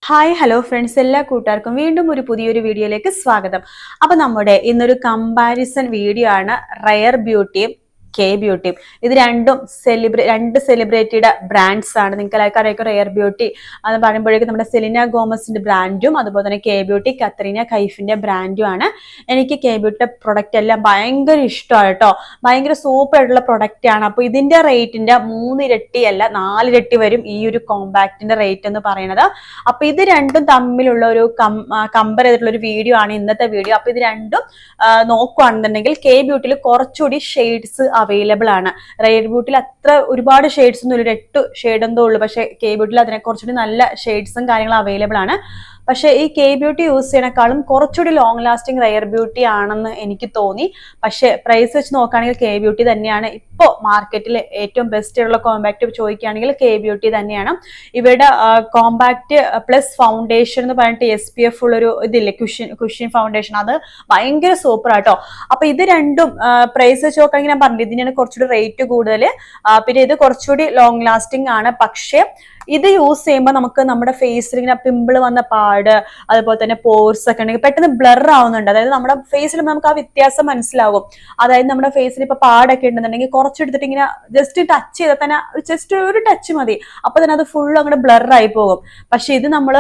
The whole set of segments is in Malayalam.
ഹായ് ഹലോ ഫ്രണ്ട്സ്, എല്ലാ കൂട്ടുകാർക്കും വീണ്ടും ഒരു പുതിയൊരു വീഡിയോയിലേക്ക് സ്വാഗതം. അപ്പൊ നമ്മുടെ ഇന്നൊരു കമ്പാരിസൺ വീഡിയോ ആണ് റയർ ബ്യൂട്ടിയും കെ ബ്യൂട്ടിയും. ഇത് രണ്ടും രണ്ട് സെലിബ്രിറ്റിയുടെ ബ്രാൻഡ്സ് ആണ്. നിങ്ങൾക്ക് എല്ലാവർക്കും അറിയാം റയർ ബ്യൂട്ടി എന്ന് പറയുമ്പോഴേക്കും നമ്മുടെ സെലിന ഗോമസിന്റെ ബ്രാൻഡും അതുപോലെ തന്നെ കെ ബ്യൂട്ടി കത്രീന കൈഫിന്റെ ബ്രാൻഡും ആണ്. എനിക്ക് കെ ബ്യൂട്ടിയുടെ പ്രൊഡക്റ്റ് എല്ലാം ഭയങ്കര ഇഷ്ടമാണ് കേട്ടോ. ഭയങ്കര സൂപ്പർ ആയിട്ടുള്ള പ്രൊഡക്റ്റ് ആണ്. അപ്പൊ ഇതിന്റെ റേറ്റിന്റെ 3 ഇരട്ടി അല്ല 4 ഇരട്ടി വരും ഈ ഒരു കോമ്പാക്റ്റിന്റെ റേറ്റ് എന്ന് പറയുന്നത്. അപ്പൊ ഇത് രണ്ടും തമ്മിലുള്ള ഒരു കമ്പയർ ചെയ്തിട്ടുള്ള ഒരു വീഡിയോ ആണ് ഇന്നത്തെ വീഡിയോ. അപ്പൊ ഇത് രണ്ടും നോക്കുകയാണെന്നുണ്ടെങ്കിൽ കെ ബ്യൂട്ടിയിൽ കുറച്ചുകൂടി ഷെയ്ഡ്സ് അവൈലബിൾ ആണ്. റയർ ബ്യൂട്ടിയിൽ അത്ര ഒരുപാട് ഷെയ്ഡ്സ് ഒന്നും ഒരു 8 ഷെയ്ഡ് എന്തോ ഉള്ളൂ. പക്ഷെ കെ ബ്യൂട്ടിയിൽ അതിനെ കുറച്ചുകൂടി നല്ല ഷെയ്ഡ്സും കാര്യങ്ങളും അവൈലബിൾ ആണ്. പക്ഷെ ഈ കെ ബ്യൂട്ടി യൂസ് ചെയ്യണേക്കാളും കുറച്ചുകൂടി ലോങ് ലാസ്റ്റിംഗ് റയർ ബ്യൂട്ടി ആണെന്ന് എനിക്ക് തോന്നി. പക്ഷെ പ്രൈസ് വെച്ച് നോക്കുകയാണെങ്കിൽ കെ ബ്യൂട്ടി തന്നെയാണ് ഇപ്പോൾ മാർക്കറ്റിൽ ഏറ്റവും ബെസ്റ്റ് ഉള്ള കോമ്പാക്ട് ചോദിക്കുകയാണെങ്കിൽ കെ ബ്യൂട്ടി തന്നെയാണ്. ഇവരുടെ കോമ്പാക്ട് പ്ലസ് ഫൗണ്ടേഷൻ എന്ന് പറഞ്ഞിട്ട് SPF ഉള്ളൊരു ഇതില്ലേ, കുഷ്യൻ ഫൗണ്ടേഷൻ, അത് ഭയങ്കര സൂപ്പർ ആട്ടോ. അപ്പൊ ഇത് രണ്ടും പ്രൈസ് വെച്ച് നോക്കുകയാണെങ്കിൽ ഞാൻ പറഞ്ഞില്ല ഇതിനാണ് കുറച്ചുകൂടി റേറ്റ് കൂടുതൽ. പിന്നെ ഇത് കുറച്ചുകൂടി ലോങ് ലാസ്റ്റിംഗ് ആണ്. പക്ഷെ ഇത് യൂസ് ചെയ്യുമ്പോൾ നമുക്ക് നമ്മുടെ ഫേസിൽ ഇങ്ങനെ പിമ്പിൾ വന്ന പാട് അതുപോലെ തന്നെ പോർസ് ഒക്കെ ഉണ്ടെങ്കിൽ പെട്ടെന്ന് ബ്ലർ ആവുന്നുണ്ട്. അതായത് നമ്മുടെ ഫേസിൽ നമുക്ക് ആ വ്യത്യാസം മനസ്സിലാകും. അതായത് നമ്മുടെ ഫേസിൽ ഇപ്പൊ പാടൊക്കെ ഉണ്ടെന്നുണ്ടെങ്കിൽ കുറച്ചെടുത്തിട്ട് ഇങ്ങനെ ജസ്റ്റ് ടച്ച് ചെയ്താൽ തന്നെ ജസ്റ്റ് ഒരു ടച്ച് മതി, അപ്പൊ തന്നെ അത് ഫുൾ അങ്ങോട്ട് ബ്ലർ ആയി പോകും. പക്ഷെ ഇത് നമ്മൾ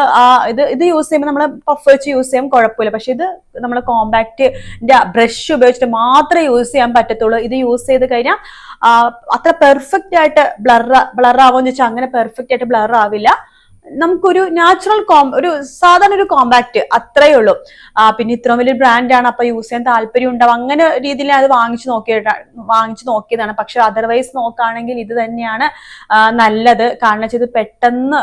ഇത് യൂസ് ചെയ്യുമ്പോൾ നമ്മൾ പഫ് വെച്ച് യൂസ് ചെയ്യാൻ കുഴപ്പമില്ല. പക്ഷെ ഇത് നമ്മൾ കോമ്പാക്റ്റിന്റെ ബ്രഷ് ഉപയോഗിച്ചിട്ട് മാത്രമേ യൂസ് ചെയ്യാൻ പറ്റത്തുള്ളൂ. ഇത് യൂസ് ചെയ്ത് കഴിഞ്ഞാൽ അത്ര പെർഫെക്റ്റ് ആയിട്ട് ബ്ലർ ആവുമെന്ന് വെച്ചാൽ അങ്ങനെ പെർഫെക്റ്റ് ആയിട്ട് ബ്ലർ ആവില്ല. നമുക്കൊരു നാച്ചുറൽ ഒരു സാധാരണ ഒരു കോമ്പാക്ട് അത്രയേ ഉള്ളൂ. പിന്നെ ഇത്രയും വലിയ ബ്രാൻഡാണ്, അപ്പൊ യൂസ് ചെയ്യാൻ താല്പര്യം ഉണ്ടാവും അങ്ങനെ രീതിയിൽ അത് വാങ്ങിച്ചു നോക്കിയതാണ്. പക്ഷെ അതർവൈസ് നോക്കുകയാണെങ്കിൽ ഇത് തന്നെയാണ് നല്ലത്. കാരണം വെച്ചാൽ ഇത് പെട്ടെന്ന്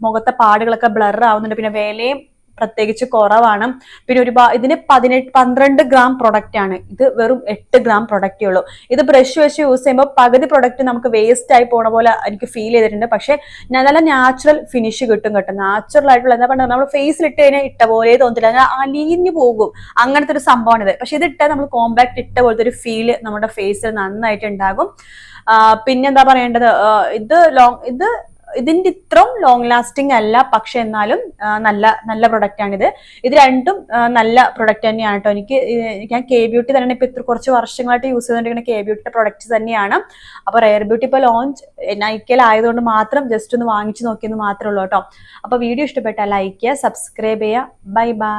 മുഖത്തെ പാടുകളൊക്കെ ബ്ലർ ആവുന്നുണ്ട്. പിന്നെ വിലയും പ്രത്യേകിച്ച് കുറവാണ്. പിന്നെ ഇതിന് 12 ഗ്രാം പ്രൊഡക്റ്റ് ആണ്. ഇത് വെറും 8 ഗ്രാം പ്രൊഡക്റ്റേ ഉള്ളൂ. ഇത് ബ്രഷ് വെച്ച് യൂസ് ചെയ്യുമ്പോൾ പകുതി പ്രൊഡക്റ്റ് നമുക്ക് വേസ്റ്റ് ആയി പോണ പോലെ എനിക്ക് ഫീൽ ചെയ്തിട്ടുണ്ട്. പക്ഷെ നല്ല നാച്ചുറൽ ഫിനിഷ് കിട്ടും കേട്ടോ. നാച്ചുറൽ ആയിട്ടുള്ള എന്താ പറയുക, നമ്മൾ ഫേസിൽ ഇട്ട് കഴിഞ്ഞാൽ ഇട്ട പോലെ തോന്നില്ല, അലിഞ്ഞു പോകും. അങ്ങനത്തെ ഒരു സംഭവമാണ് ഇത്. പക്ഷെ ഇത് ഇട്ടാൽ നമ്മൾ കോമ്പാക്ട് ഇട്ട പോലത്തെ ഒരു ഫീല് നമ്മുടെ ഫേസിൽ നന്നായിട്ട് ഉണ്ടാകും. പിന്നെന്താ പറയേണ്ടത്, ഇതിന്റെ ഇത്രയും ലോങ് ലാസ്റ്റിംഗ് അല്ല, പക്ഷെ എന്നാലും നല്ല പ്രൊഡക്റ്റ് ആണിത്. ഇത് രണ്ടും നല്ല പ്രൊഡക്റ്റ് തന്നെയാണ് കേട്ടോ. ഞാൻ കെ ബ്യൂട്ടി തന്നെയാണ് ഇപ്പൊ കുറച്ച് വർഷങ്ങളായിട്ട് യൂസ് ചെയ്തുകൊണ്ടിരിക്കുന്ന കെ ബ്യൂട്ടിയുടെ പ്രൊഡക്റ്റ് തന്നെയാണ്. അപ്പൊ റയർ ബ്യൂട്ടി ഇപ്പൊ ലോഞ്ച് നൈക്കയിലായതുകൊണ്ട് മാത്രം ജസ്റ്റ് ഒന്ന് വാങ്ങിച്ചു നോക്കിയെന്ന് മാത്രമേ ഉള്ളൂ കേട്ടോ. അപ്പൊ വീഡിയോ ഇഷ്ടപ്പെട്ടാൽ ലൈക്ക് ചെയ്യുക, സബ്സ്ക്രൈബ് ചെയ്യുക. Bye bye.